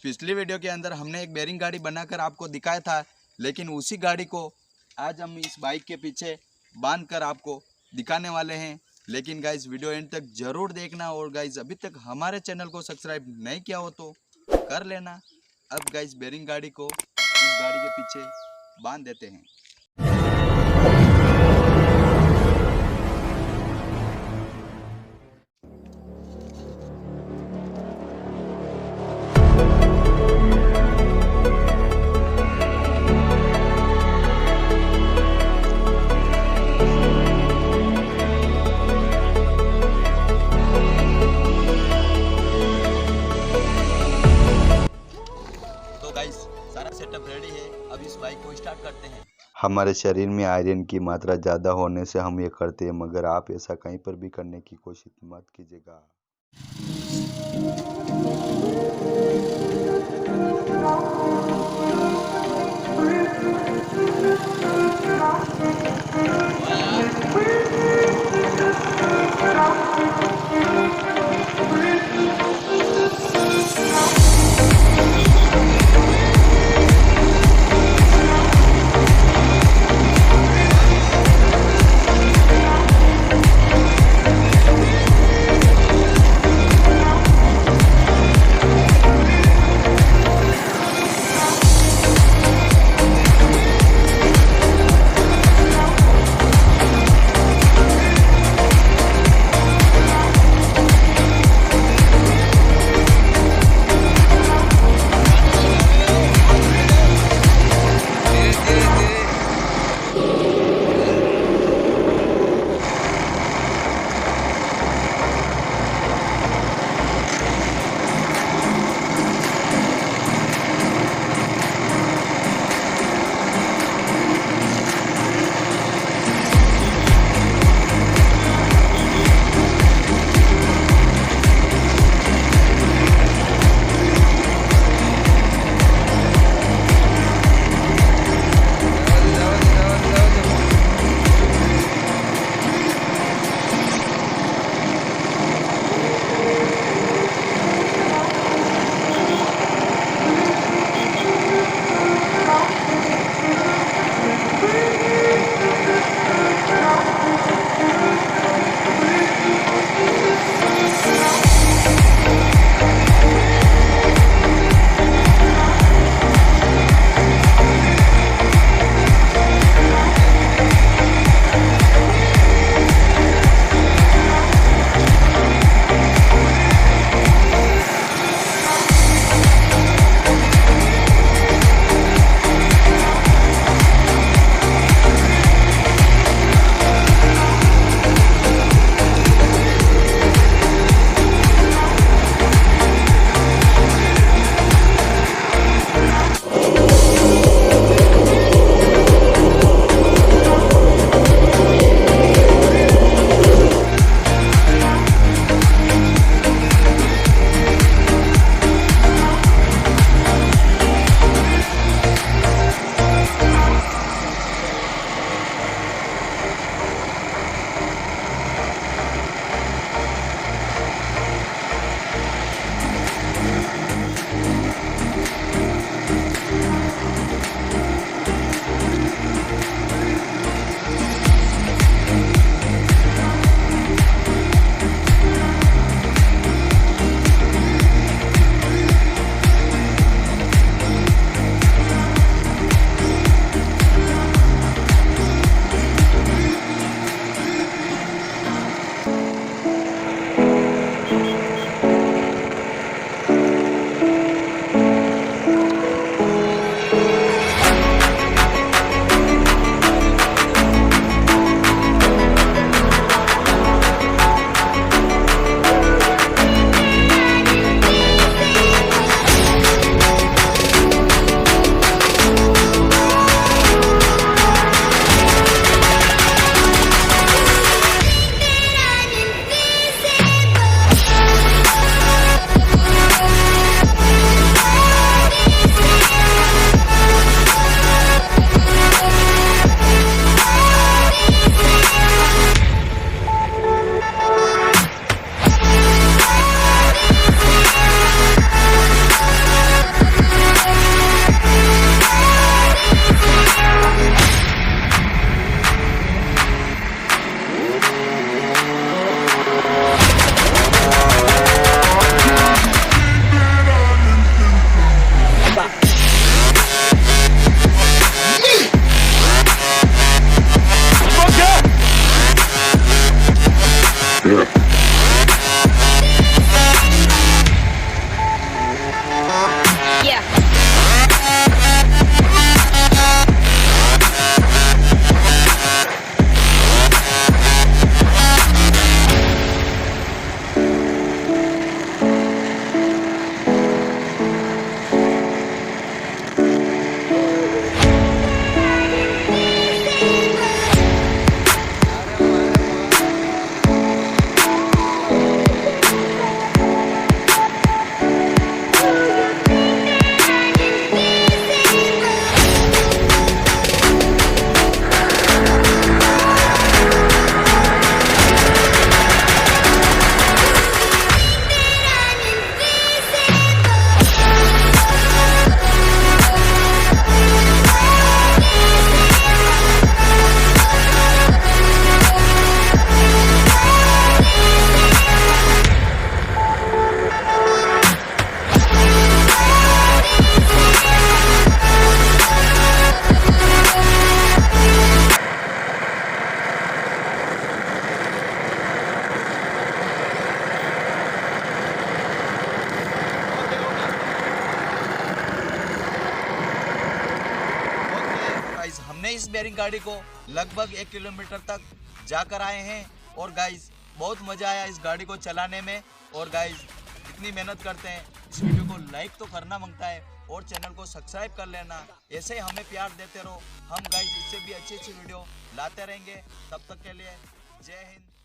पिछली वीडियो के अंदर हमने एक बेरिंग गाड़ी बनाकर आपको दिखाया था, लेकिन उसी गाड़ी को आज हम इस बाइक के पीछे बांध कर आपको दिखाने वाले हैं। लेकिन गाइज वीडियो एंड तक ज़रूर देखना, और गाइज अभी तक हमारे चैनल को सब्सक्राइब नहीं किया हो तो कर लेना। अब गाइज बेरिंग गाड़ी को इस गाड़ी के पीछे बांध देते हैं। सारा सेटअप रेडी है, अब इस बाइक को स्टार्ट करते हैं। हमारे शरीर में आयरन की मात्रा ज़्यादा होने से हम ये करते हैं, मगर आप ऐसा कहीं पर भी करने की कोशिश मत कीजिएगा। बेरिंग गाड़ी को लगभग 1 किलोमीटर तक जाकर आए हैं। और गाइस बहुत मज़ा आया इस गाड़ी को चलाने में। और गाइस इतनी मेहनत करते हैं, इस वीडियो को लाइक तो करना मांगता है और चैनल को सब्सक्राइब कर लेना। ऐसे ही हमें प्यार देते रहो, हम गाइस इससे भी अच्छी अच्छी वीडियो लाते रहेंगे। तब तक के लिए जय हिंद।